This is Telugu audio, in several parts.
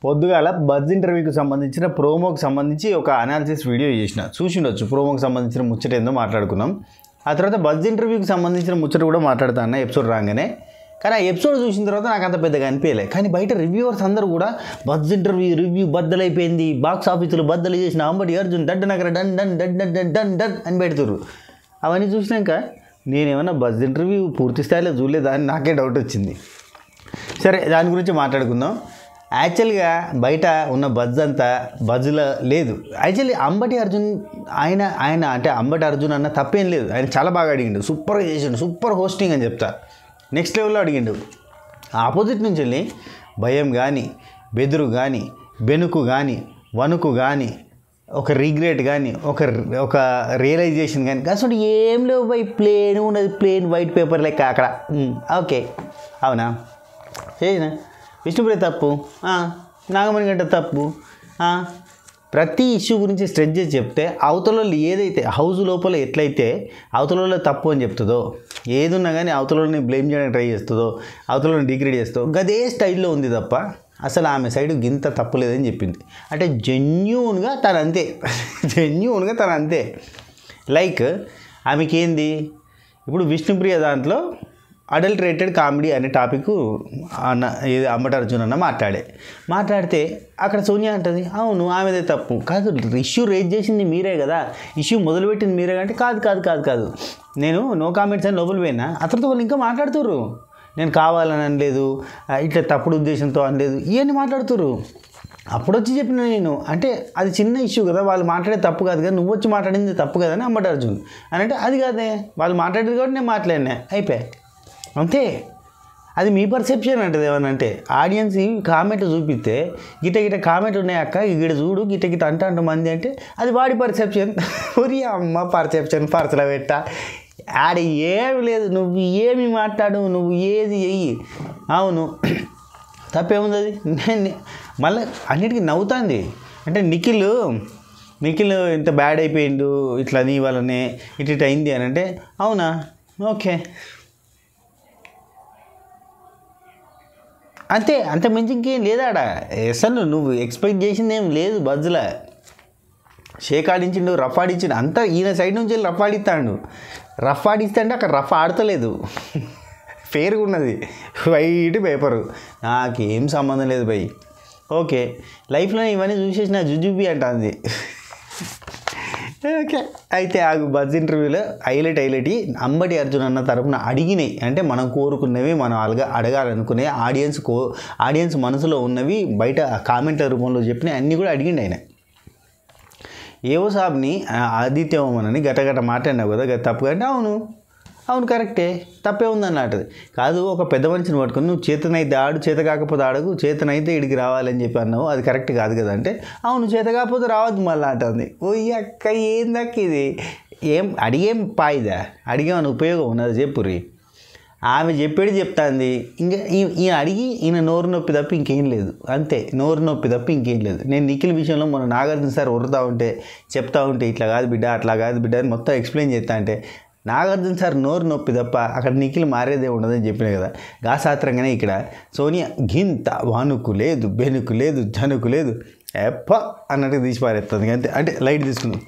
పొద్దుగాల బజ్ ఇంటర్వ్యూకి సంబంధించిన ప్రోమోకి సంబంధించి ఒక అనాలిసిస్ వీడియో చేసిన చూసిండొచ్చు. ప్రోమోకి సంబంధించిన ముచ్చట ఏందో మాట్లాడుకున్నాం. ఆ తర్వాత బజ్ ఇంటర్వ్యూకి సంబంధించిన ముచ్చట కూడా మాట్లాడుతా అన్న ఎపిసోడ్ రాగానే. కానీ ఆ ఎపిసోడ్ చూసిన తర్వాత నాకు అంత పెద్దగా అనిపించలే. కానీ బయట రివ్యూవర్స్ అందరూ కూడా బజ్ ఇంటర్వ్యూ రివ్యూ బద్దలైపోయింది, బాక్స్ ఆఫీసులు బద్దలు చేసిన అంబటి అర్జున్ డడ్ నగర done done done done done done done అని పెడుతుర్రు. అవన్నీ చూసినాక నేనేమన్నా బజ్ ఇంటర్వ్యూ పూర్తి స్థాయిలో చూడలేదా అని నాకే డౌట్ వచ్చింది. సరే, దాని గురించి మాట్లాడుకుందాం. యాక్చువల్గా బయట ఉన్న బజ్ అంతా బజ్లో లేదు. యాక్చువల్లీ అంబటి అర్జున్ ఆయన అంటే అంబటి అర్జున్ అన్న తప్పేం లేదు. ఆయన చాలా బాగా అడిగిండు, సూపర్గా చేసిండు, సూపర్ హోస్టింగ్ అని చెప్తా. నెక్స్ట్ లెవెల్లో అడిగిండు. ఆపోజిట్ నుంచి వెళ్ళి భయం కానీ, బెదురు కానీ, బెనుకు కానీ, వణుకు కానీ, ఒక రిగ్రెట్ కానీ, ఒక రియలైజేషన్ కానీ అసలు ఏం లేవు. బై ప్లేన్ ఉన్నది, ప్లేన్ వైట్ పేపర్ లెక్క అక్కడ. ఓకే, అవునా, చేసిన విష్ణుప్రియ తప్పు, నాగమణి గంట తప్పు. ప్రతి ఇష్యూ గురించి స్ట్రెచ్ చేసి చెప్తే అవతల ఏదైతే హౌస్ లోపల ఎట్లయితే అవతలలో తప్పు అని చెప్తుందో, ఏది ఉన్నా కానీ అవతలని బ్లేమ్ చేయడానికి ట్రై చేస్తుందో, అవతలని డిగ్రేడ్ చేస్తుందో గదే స్టైల్లో ఉంది తప్ప అసలు ఆమె సైడ్ గింత తప్పు లేదని చెప్పింది. అంటే జెన్యూన్గా తను అంతే. లైక్ ఆమెకి ఏంది, ఇప్పుడు విష్ణుప్రియ దాంట్లో అడల్టరేటెడ్ కామెడీ అనే టాపిక్ అంబటి అర్జున్ అన్న మాట్లాడితే అక్కడ సోనియా అంటుంది, అవును ఆమెదే తప్పు కాదు, ఇష్యూ రేజ్ చేసింది మీరే కదా, ఇష్యూ మొదలుపెట్టింది మీరే అంటే కాదు నేను నో కామెంట్స్ అని లోపల పోయినా. అతనితో వాళ్ళు ఇంకా మాట్లాడుతుర్రు. నేను కావాలని అనలేదు, ఇట్లా తప్పుడు ఉద్దేశంతో అనలేదు, ఇవన్నీ మాట్లాడుతుర్రు. అప్పుడు వచ్చి చెప్పిన నేను, అంటే అది చిన్న ఇష్యూ కదా, వాళ్ళు మాట్లాడే తప్పు కాదు కదా, నువ్వు వచ్చి మాట్లాడింది తప్పు కదా అని అంబటి అర్జున్ అని అంటే, అది కాదే వాళ్ళు మాట్లాడేది కాబట్టి నేను మాట్లాడినా, అయిపోయా అంతే. అది మీ పర్సెప్షన్ అంటది. ఏమనంటే ఆడియన్స్ కామెంట్ చూపిస్తే గిట్ట కామెంట్ ఉన్నాయక్క, గిట చూడు గిట్ట అంట మంది అంటే అది వాడి పర్సెప్షన్. ఒరి అమ్మ పర్సెప్షన్ పర్సల పెట్ట ఆడ ఏమి లేదు, నువ్వు ఏమి మాట్లాడు, నువ్వు ఏది చెయ్యి, అవును తప్పేముంది. అది నేను మళ్ళీ అన్నిటికీ నవ్వుతుంది. అంటే నిఖిల్ ఇంత బ్యాడ్ అయిపోయిండు ఇట్లా నీ వల్లనే ఇట్లా అయింది అని అంటే, అవునా ఓకే అంతే మంచి ఇంకేం లేదాడ. అసలు నువ్వు ఎక్స్పెక్ట్ చేసింది ఏం లేదు. బజ్జులా షేక్ ఆడించిండు, రఫ్ ఆడించిండు, అంతా ఈయన సైడ్ నుంచి వెళ్ళి రఫ్ ఆడిస్తే అంటే అక్కడ రఫ్ ఆడతలేదు, ఫేర్గా ఉన్నది వైట్ పేపరు, నాకేం సంబంధం లేదు భయ్. ఓకే, లైఫ్లో ఇవన్నీ చూసేసిన జుజుబి అంటుంది. ఓకే, అయితే ఆ బజ్ ఇంటర్వ్యూలో హైలైట్ అంబటి అర్జున్ అన్న తరపున అడిగినాయి, అంటే మనం కోరుకున్నవి, మనం అడగాలనుకునే ఆడియన్స్ మనసులో ఉన్నవి బయట కామెంట్ల రూపంలో చెప్పినవి అన్నీ కూడా అడిగిండు ఆయన. ఏవో సాబ్ని ఆదిత్య ఓమనని గటగట మాట్లాడినావు కదా తప్పుగా అంటే, అవును కరెక్టే, తప్పే ఉందన్నట్టు. కాదు, ఒక పెద్ద మనిషిని పట్టుకుని నువ్వు చేతనైతే ఆడు, చేత కాకపోతే ఆడకు, చేతనైతే ఇడికి రావాలని చెప్పి అన్నావు, అది కరెక్ట్ కాదు కదా అంటే, అవును చేత కాకపోతే రావద్దు మళ్ళీ అంటుంది. ఓ అక్క ఏందక్క ఇది, ఏం అడిగేం పాయిదా, అడిగేమని ఉపయోగం ఉన్నది చెప్పురి. ఆమె చెప్పేది చెప్తాంది, ఇంకా ఈయన అడిగి ఈయన నోరు నొప్పి తప్ప ఇంకేం లేదు. అంతే, నోరు నొప్పి తప్ప ఇంకేం లేదు. నేను నిఖిల్ విషయంలో మన నాగార్జున సార్ చెప్తా ఉంటే ఇట్లా కాదు బిడ్డ, అట్లా కాదు బిడ్డ అని మొత్తం ఎక్స్ప్లెయిన్ చేస్తా అంటే, నాగార్జున సార్ నోరు నొప్పి తప్ప అక్కడ నిఖిల్ మారేదే ఉండదని చెప్పిన కదా. గాసాత్రంగానే ఇక్కడ సోనియా గింత వానుకు లేదు, బెనుకు లేదు, జనుకు లేదు, ఎప్ప అన్నట్టు తీసి పారేస్తుంది అంతే. అంటే లైట్ తీసుకుందాం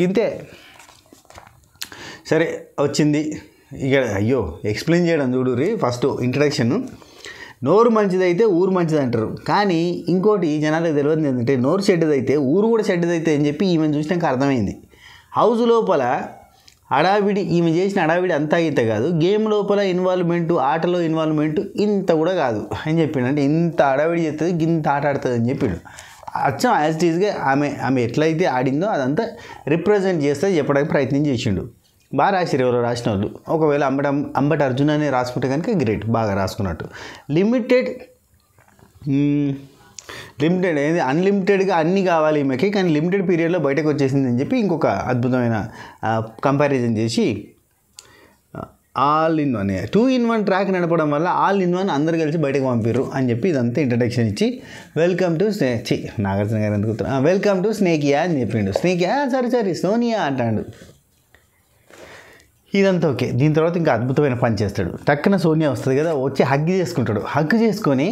గింతే. సరే వచ్చింది ఇక, అయ్యో ఎక్స్ప్లెయిన్ చేయడం చూడుర్రి. ఫస్ట్ ఇంట్రడక్షన్, నోరు మంచిదైతే ఊరు మంచిది అంటారు, కానీ ఇంకోటి జనాలకు తెలియదు ఏంటంటే, నోరు చెడ్డదైతే ఊరు కూడా చెడ్డదైతే అని చెప్పి ఈమెను చూసినాక అర్థమైంది. హౌస్ లోపల హడావిడి, ఈమె చేసిన హడావిడి అంతా ఇంత కాదు, గేమ్ లోపల ఇన్వాల్వ్మెంటు, ఆటలో ఇన్వాల్వ్మెంటు ఇంత కూడా కాదు అని చెప్పిండు. అంటే ఇంత హడావిడి చేస్తుంది, ఇంత ఆట ఆడుతుంది అని చెప్పిండు. అచ్చం యాజ్ ఇట్ ఈజ్గా ఆమె ఎట్లయితే ఆడిందో అదంతా రిప్రజెంట్ చేస్తే చెప్పడానికి ప్రయత్నం చేసిండు. బాగా రాసిరు ఎవరో రాసిన వాళ్ళు. ఒకవేళ అంబటి అర్జున్ అనే రాసుకుంటే కనుక గ్రేట్, బాగా రాసుకున్నట్టు. లిమిటెడ్ ఏది అన్లిమిటెడ్గా అన్నీ కావాలి ఈమెకి, కానీ లిమిటెడ్ పీరియడ్లో బయటకు వచ్చేసింది అని చెప్పి ఇంకొక అద్భుతమైన కంపారిజన్ చేసి, all in one 2-in-1 track నడపడం వల్ల ఆల్-in-1 అందరు కలిసి బయటకు పంపిర్రు అని చెప్పి ఇదంతా ఇంట్రడక్షన్ ఇచ్చి, వెల్కమ్ టు నాగార్జున గారు ఎందుకు వెల్కమ్ టు స్నేకియా అని చెప్పిండు. స్నేకియా సరే సోనియా అంటాడు. ఇదంతా ఓకే. దీని తర్వాత ఇంకా అద్భుతమైన పని చేస్తాడు. టక్కున సోనియా వస్తుంది కదా, వచ్చి హగ్ చేసుకుంటాడు. హగ్ చేసుకొని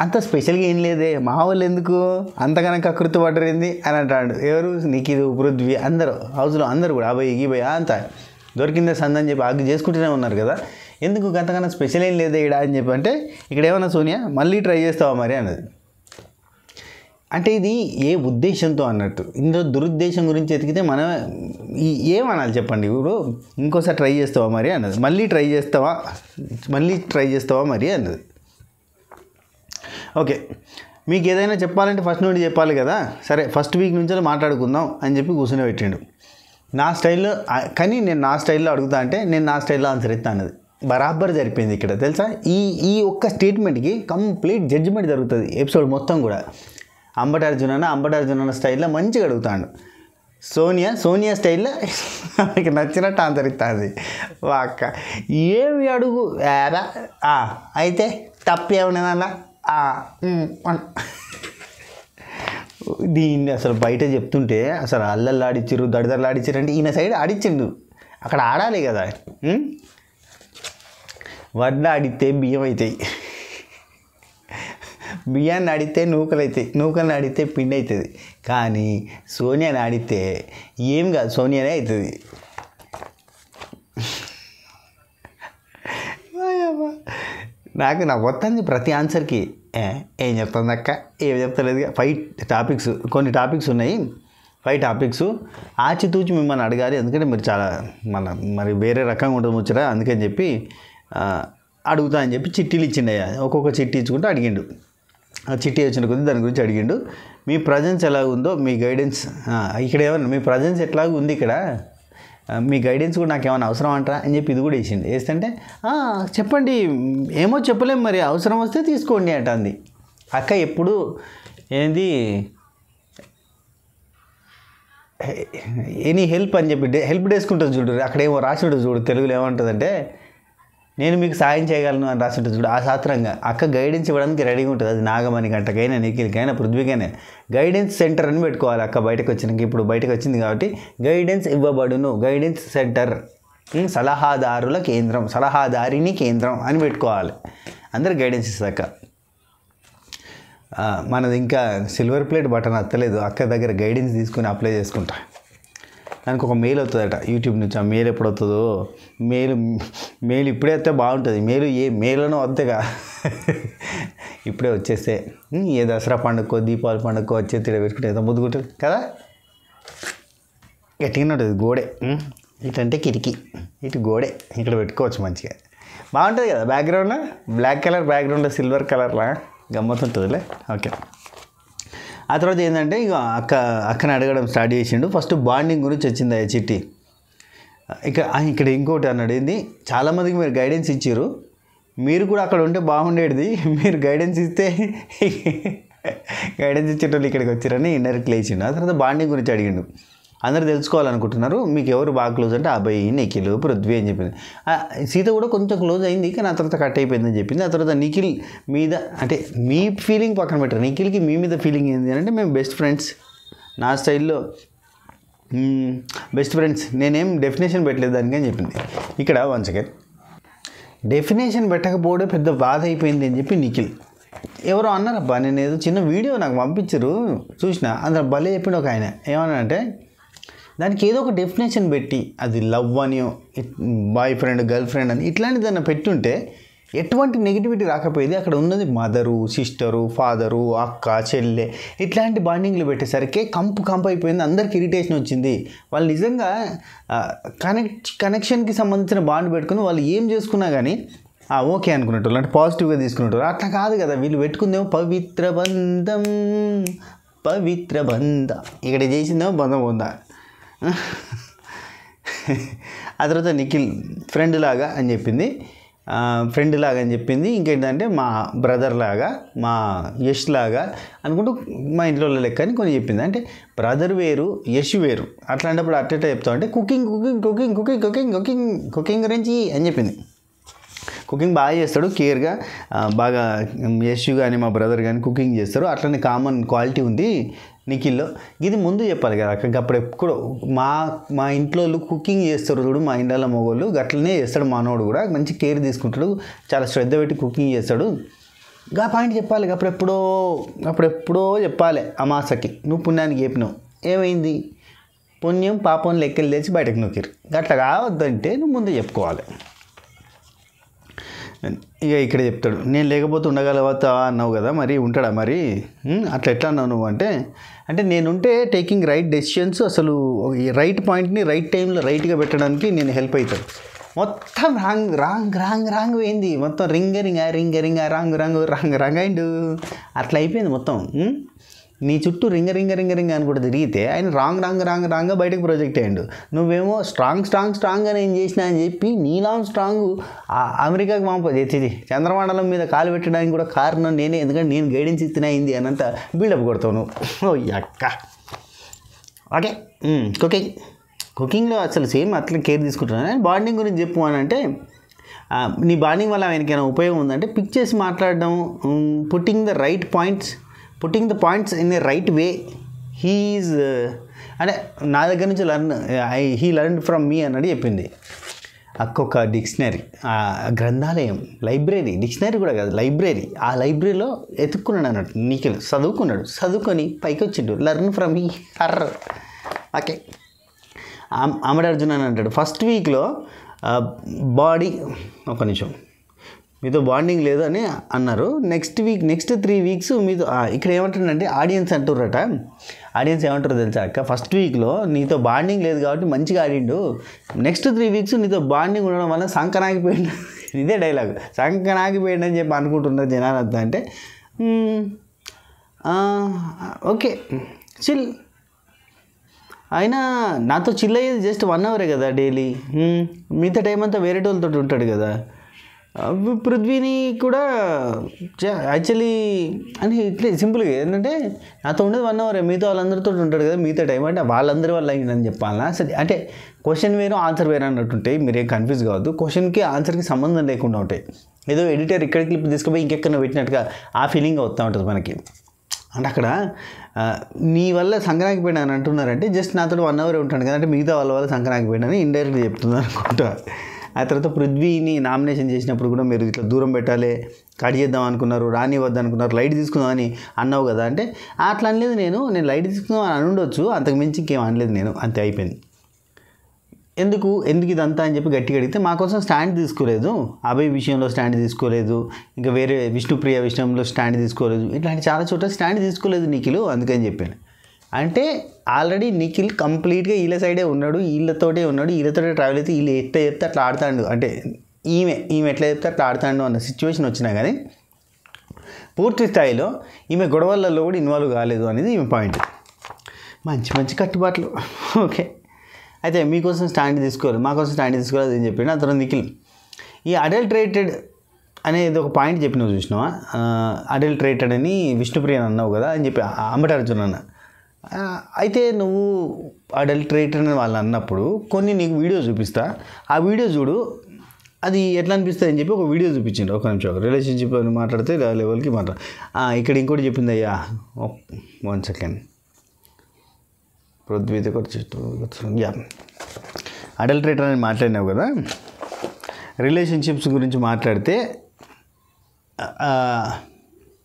అంత స్పెషల్గా ఏం లేదే, మా వాళ్ళు ఎందుకు అంతగానో కకృతి పడ్డరింది అని అంటాడు. ఎవరు? నిఖిల్, పృథ్వీ, అందరూ హౌస్లో అందరూ కూడా అబ్బాయి ఈ భయ అంతా దొరికిందే సందని చెప్పి ఆగి చేసుకుంటూనే ఉన్నారు కదా, ఎందుకు అంతకన్నా స్పెషల్ ఏం లేదే ఇక్కడ అని చెప్పి అంటే, ఇక్కడ ఏమన్నా సోనియా మళ్ళీ ట్రై చేస్తావా మరి అన్నది. అంటే ఇది ఏ ఉద్దేశంతో అన్నట్టు, ఇందులో దురుద్దేశం గురించి ఎతికితే మనం ఏమనాలి చెప్పండి. ఇప్పుడు ఇంకోసారి ట్రై చేస్తావా మరి అన్నది, మళ్ళీ ట్రై చేస్తావా మరి అన్నది. ఓకే, మీకు ఏదైనా చెప్పాలంటే ఫస్ట్ నుండి చెప్పాలి కదా, సరే ఫస్ట్ వీక్ నుంచి మాట్లాడుకుందాం అని చెప్పి కూర్చొని పెట్టిండు నా స్టైల్లో. కానీ నేను నా స్టైల్లో అడుగుతా అంటే నేను నా స్టైల్లో ఆన్సర్ ఇస్తా అన్నది బరాబర్ జరిపోయింది ఇక్కడ తెలుసా. ఈ ఒక్క స్టేట్మెంట్కి కంప్లీట్ జడ్జిమెంట్ జరుగుతుంది ఎపిసోడ్ మొత్తం కూడా. అంబటార్జున స్టైల్లో మంచిగా అడుగుతాడు. సోనియా స్టైల్లో నాకు నచ్చినట్టు ఆన్సర్ ఇస్తుంది. అక్క ఏమి అడుగు అయితే తప్పేమన్నా దీన్ని అసలు బయట చెప్తుంటే అసలు అల్లల్లాడిచ్చిర్రు దడిదల్లాడిచ్చిర్రు అంటే ఈయన సైడ్ ఆడిచ్చిండు, అక్కడ ఆడాలి కదా. వడ్లు ఆడితే బియ్యం అవుతాయి, బియ్యాన్ని ఆడితే నూకలు అవుతాయి, నూకలను ఆడితే పిండి అవుతుంది. కానీ సోనియాని ఆడితే ఏం కాదు, సోనియానే అవుతుంది. నాకు వస్తుంది ప్రతి ఆన్సర్కి ఏం చెప్తుంది అక్క, ఏం చెప్తలేదుగా. 5 కొన్ని టాపిక్స్ ఉన్నాయి, 5 టాపిక్స్ ఆచితూచి మిమ్మల్ని అడగాలి. ఎందుకంటే మీరు చాలా మరి వేరే రకంగా ఉంటుంది ముచ్చట, అందుకని చెప్పి అడుగుతా అని చెప్పి చిట్టీలు ఇచ్చిండయ్యా. ఒక్కొక్క చిట్టి ఇచ్చుకుంటూ అడిగిండు. ఆ చిట్టి వచ్చిన కొద్ది దాని గురించి అడిగిండు. మీ ప్రజెన్స్ ఎలా ఉందో, మీ గైడెన్స్ ఇక్కడ ఏమన్నా మీ ప్రజెన్స్ ఎట్లాగ ఉంది ఇక్కడ, మీ గైడెన్స్ కూడా నాకు ఏమైనా అవసరం అంటారా అని చెప్పి ఇది కూడా వేసిండు. వేస్తుంటే చెప్పండి, ఏమో చెప్పలేము మరి, అవసరం వస్తే తీసుకోండి అంటుంది. అక్క ఎప్పుడు ఏంది ఎనీ హెల్ప్ అని చెప్పి హెల్ప్ డెస్క్ ఉంటుంది చూడు, అక్కడ ఏమో రాసి ఉంటుంది చూడు, తెలుగులో ఏమంటుందంటే నేను మీకు సాయం చేయగలను అని రాసి ఉంటుంది చూడు. ఆ శాస్త్రంగా అక్క గైడెన్స్ ఇవ్వడానికి రెడీగా ఉంటుంది. అది నాగమణి గంటకైనా, నిఖిల్కైనా, పృథ్వీకైనా గైడెన్స్ సెంటర్ అని పెట్టుకోవాలి. అక్క బయటకు వచ్చినాక, ఇప్పుడు బయటకు వచ్చింది కాబట్టి గైడెన్స్ ఇవ్వబడును, గైడెన్స్ సెంటర్, సలహాదారుల కేంద్రం, సలహాదారిని కేంద్రం అని పెట్టుకోవాలి. అందరు గైడెన్స్ ఇస్తుంది అక్క. మనది ఇంకా సిల్వర్ ప్లేట్ బటన్ అత్తలేదు, అక్క దగ్గర గైడెన్స్ తీసుకుని అప్లై చేసుకుంటా. దానికి ఒక మెయిల్ అవుతుందట యూట్యూబ్ నుంచి. ఆ మెయిల్ ఎప్పుడు వస్తుందో, మెయిల్ ఇప్పుడే వస్తే బాగుంటుంది. మెయిల్లోనూ వద్దేగా, ఇప్పుడే వచ్చేస్తే ఏ దసరా పండుగకో దీపావళి పండుగకో వచ్చే తిడ పెట్టుకుంటే ఏదో ముద్దుకుంటుంది కదా, గట్టిగా ఉంటుంది. గోడే ఇటంటే కిటికీ, ఇటు గోడే, ఇక్కడ పెట్టుకోవచ్చు మంచిగా, బాగుంటుంది కదా. బ్యాక్గ్రౌండ్లో బ్లాక్ కలర్, బ్యాక్గ్రౌండ్లో సిల్వర్ కలర్లా గమ్మత్తుంటుందిలే. ఓకే, ఆ తర్వాత ఏంటంటే ఇక అక్కని అడగడం స్టార్ట్ చేసిండు. ఫస్ట్ బాండింగ్ గురించి వచ్చింది ఆ చిట్టి. ఇక్కడ ఇంకోటి అన్నాడు, ఏంది చాలామందికి మీరు గైడెన్స్ ఇచ్చారు, మీరు కూడా అక్కడ ఉంటే బాగుండేది, మీరు గైడెన్స్ ఇస్తే గైడెన్స్ ఇచ్చేటోళ్ళు ఇక్కడికి వచ్చారని ఇండైరెక్ట్ లేచిండు. ఆ తర్వాత బాండింగ్ గురించి అడిగిండు. అందరూ తెలుసుకోవాలనుకుంటున్నారు మీకు ఎవరు బాగా క్లోజ్ అంటే అబ్బాయి, నిఖిల్, పృథ్వీ అని చెప్పింది. సీత కూడా కొంచెం క్లోజ్ అయింది, కానీ ఆ తర్వాత కట్ అయిపోయిందని చెప్పింది. ఆ తర్వాత నిఖిల్ మీద అంటే మీ ఫీలింగ్ పక్కన పెట్టారు, నిఖిల్కి మీ మీద ఫీలింగ్ ఏంటి అంటే మేము బెస్ట్ ఫ్రెండ్స్, నా స్టైల్లో బెస్ట్ ఫ్రెండ్స్, నేనేం డెఫినేషన్ పెట్టలేదు దానికి అని చెప్పింది. ఇక్కడ వన్ సెకండ్, డెఫినేషన్ పెట్టకపోవడం పెద్ద బాధ అయిపోయింది అని చెప్పి నిఖిల్. ఎవరో అన్నారబ్బా, నేను ఏదో చిన్న వీడియో నాకు పంపించరు చూసిన, అందులో భలే చెప్పిండు ఒక ఆయన. ఏమన్నానంటే దానికి ఏదో ఒక డెఫినేషన్ పెట్టి, అది లవ్ అని, బాయ్ ఫ్రెండ్, గర్ల్ ఫ్రెండ్ అని ఇట్లాంటి దాన్ని పెట్టుంటే ఎటువంటి నెగిటివిటీ రాకపోయేది. అక్కడ ఉన్నది మదరు, సిస్టరు, ఫాదరు, అక్క, చెల్లె ఇట్లాంటి బాండింగ్లు పెట్టేసరికి కంపు అయిపోయింది. అందరికి ఇరిటేషన్ వచ్చింది. వాళ్ళు నిజంగా కనెక్షన్కి సంబంధించిన బాండ్ పెట్టుకుని వాళ్ళు ఏం చేసుకున్నా కానీ ఓకే అనుకునేటోళ్ళు, అంటే పాజిటివ్గా తీసుకునేటోళ్ళు. అట్లా కాదు కదా, వీళ్ళు పెట్టుకుందేమో పవిత్ర బంధం, ఇక్కడ చేసిందేమో బంధం ఉందా. ఆ తర్వాత నిఖిల్ ఫ్రెండ్ లాగా అని చెప్పింది. ఇంకేంటంటే మా బ్రదర్ లాగా, మా యష్ లాగా అనుకుంటూ మా ఇంట్లో లెక్క అని కొన్ని చెప్పింది. అంటే బ్రదర్ వేరు, యష్ వేరు. అట్లాంటప్పుడు అట్ట చెప్తాం అంటే కుకింగ్ గురించి అని చెప్పింది. కుకింగ్ బాగా చేస్తాడు, కేర్గా బాగా యష్ కానీ మా బ్రదర్ కానీ కుకింగ్ చేస్తారు. అట్లనే కామన్ క్వాలిటీ ఉంది నిఖిల్లో. ఇది ముందు చెప్పాలి కదా అక్క. అప్పుడు ఎప్పుడు మా ఇంట్లో కుకింగ్ చేస్తారు చూడు, మా ఇండియాలో మగవాళ్ళు అట్లనే చేస్తాడు. మనోడు కూడా మంచి కేర్ తీసుకుంటాడు, చాలా శ్రద్ధ పెట్టి కుకింగ్ చేస్తాడు. గా పాయింట్ చెప్పాలి, అప్పుడెప్పుడో చెప్పాలి. అమాసకి నువ్వు పుణ్యానికి చెప్పినావు, ఏమైంది? పుణ్యం పాపం లెక్కలు తెచ్చి బయటకు నొక్కిరు. అట్లా కావద్దంటే నువ్వు ముందు చెప్పుకోవాలి. ఇక ఇక్కడ చెప్తాడు, నేను లేకపోతే ఉండగలవతా అన్నావు కదా, మరి ఉంటాడా మరి? అట్లా ఎట్లా అన్నావు నువ్వు అంటే నేనుంటే టేకింగ్ రైట్ డెసిషన్స్, అసలు ఈ రైట్ పాయింట్ని రైట్ టైంలో రైట్గా పెట్టడానికి నేను హెల్ప్ అవుతాను. మొత్తం రాంగ్ పోయింది, మొత్తం రింగ రాంగ్ అండ్ అట్లా అయిపోయింది మొత్తం. నీ చుట్టూ రింగ అని కూడా తిరిగితే ఆయన రాంగ్ బయటకు ప్రొజెక్ట్ అయ్యాడు. నువ్వేమో స్ట్రాంగ్ అని ఏం చేసినా అని చెప్పి నీలాం స్ట్రాంగ్ అమెరికాకి పంపేది, చంద్రమండలం మీద కాలు పెట్టడానికి కూడా కారణం నేనే, ఎందుకంటే నేను గైడెన్స్ ఇస్తున్నా అయింది అనంత బిల్డప్ కొడతావు నువ్వు. ఓ అక్క. ఓకే, కుకింగ్లో అసలు సేమ్ అట్లా కేర్ తీసుకుంటున్నాను. బాండింగ్ గురించి చెప్పు అని అంటే, నీ బాండింగ్ వల్ల ఆయనకైనా ఉపయోగం ఉందంటే పిక్ చేసి మాట్లాడడం, putting the points in a right way. హీఈస్ అంటే నా దగ్గర నుంచి హీ లర్న్ ఫ్రమ్ మీ అన్నది చెప్పింది. అక్కొక్క డిక్షనరీ, గ్రంథాలయం, లైబ్రరీ, డిక్షనరీ కూడా కాదు లైబ్రరీ, ఆ లైబ్రరీలో ఎత్తుక్కున్నాడు అన్నట్టు. నిఖిల్ చదువుకొని పైకి వచ్చిండు. Learn from he her. Okay, అమర అర్జున్ అని అంటాడు, ఫస్ట్ వీక్లో బాడీ ఒక నిమిషం మీతో బాండింగ్ లేదు అని అన్నారు. నెక్స్ట్ 3 వీక్స్ మీతో ఇక్కడ ఏమంటారంటే ఆడియన్స్ అంటుర్రట. ఆడియన్స్ ఏమంటారో తెలుసా అక్క, ఫస్ట్ వీక్లో నీతో బాండింగ్ లేదు కాబట్టి మంచిగా ఆడిండు, నెక్స్ట్ 3 వీక్స్ నీతో బాండింగ్ ఉండడం వల్ల సంకనాగిపోయిండు. ఇదే డైలాగ్, సంకనాగిపోయిండు అని చెప్పి అనుకుంటున్నారు జనాలు అంతా. అంటే ఓకే చిల్, అయినా నాతో చిల్ అయ్యేది జస్ట్ 1 అవరే కదా డైలీ, మిగతా టైం అంతా వేరే వాళ్ళతో ఉంటాడు కదా. పృథ్వీని కూడా యాక్చువల్లీ అని ఇట్లే సింపుల్గా ఏంటంటే నాతో ఉండేది 1 అవరే, మిగతా వాళ్ళందరితో ఉంటాడు కదా మిగతా టైం, అంటే వాళ్ళందరి వల్ల అయిందని చెప్పాలనా? సరే, అంటే క్వశ్చన్ వేరు ఆన్సర్ వేరు అన్నట్టుంటాయి, మీరేం కన్ఫ్యూజ్ కావద్దు. క్వశ్చన్కి ఆన్సర్కి సంబంధం లేకుండా ఉంటాయి. ఏదో ఎడిటర్ ఇక్కడ క్లిప్ తీసుకుపోయి ఇంకెక్కడ పెట్టినట్టుగా ఆ ఫీలింగ్ వస్తూ ఉంటుంది మనకి. అంటే అక్కడ నీ వల్ల సంక్రాంతికి పోయినా అని అంటున్నారంటే జస్ట్ నాతో 1 అవరే ఉంటాను కదా, అంటే మిగతా వాళ్ళ సంక్రాంతికి పోయినా అని ఇండైరెక్ట్గా చెప్తున్నారు అనుకుంటా. ఆ తర్వాత పృథ్వీని నామినేషన్ చేసినప్పుడు కూడా మీరు ఇట్లా దూరం పెట్టాలి, కట్ చేద్దాం అనుకున్నారు, రానివ్వద్దు అనుకున్నారు, లైట్ తీసుకుందాం అని అన్నావు కదా. అంటే అట్లా అనలేదు, నేను లైట్ తీసుకుందాం అని ఉండొచ్చు, అంతకు మించి ఇంకేం అనలేదు నేను, అంతే అయిపోయింది. ఎందుకు ఇదంతా అని చెప్పి గట్టిగా అడిగితే మా కోసం స్టాండ్ తీసుకోలేదు, అభయ్ విషయంలో స్టాండ్ తీసుకోలేదు, ఇంకా వేరే విష్ణుప్రియ విషయంలో స్టాండ్ తీసుకోలేదు, ఇట్లాంటి చాలా చోట్ల స్టాండ్ తీసుకోలేదు నిఖిల్, అందుకని చెప్పాను. అంటే ఆల్రెడీ నిఖిల్ కంప్లీట్గా వీళ్ళ సైడే ఉన్నాడు, వీళ్ళతోటే ట్రావెల్ అయితే వీళ్ళు ఎట్లా చెప్తే అట్లా ఆడతాడు, అంటే ఈమె ఎట్లా చెప్తే అట్లా ఆడతాడు అన్న సిచ్యువేషన్ వచ్చినా కానీ పూర్తి స్థాయిలో ఈమె గొడవలలో కూడా ఇన్వాల్వ్ కాలేదు అనేది ఈమె పాయింట్. మంచి కట్టుబాట్లు. ఓకే, అయితే మీకోసం స్టాండ్ తీసుకోవాలి, మాకోసం స్టాండ్ తీసుకోవాలి అని చెప్పాడు. ఆ తర్వాత నిఖిల్ ఈ అడల్ట్రేటెడ్ అనేది ఒక పాయింట్ చెప్పినావు చూసినావా, అడల్ట్రేటెడ్ అని విష్ణుప్రియ అన్నావు కదా అని చెప్పి అంబటి అర్జున్ అన్న. అయితే నువ్వు అడల్ట్రేటెడ్ అని వాళ్ళు అన్నప్పుడు కొన్ని నీకు వీడియో చూపిస్తా, ఆ వీడియో చూడు, అది ఎట్లా అనిపిస్తుంది అని చెప్పి ఒక వీడియో చూపించిండు. ఒక నిమిషం, ఒక రిలేషన్షిప్ అని మాట్లాడితే లెవెల్కి ఇక్కడ ఇంకోటి చెప్పింది అయ్యా, 1 సెకండ్. పృథ్వీతో యా అడల్ట్రేటర్ అని మాట్లాడినావు కదా, రిలేషన్షిప్స్ గురించి మాట్లాడితే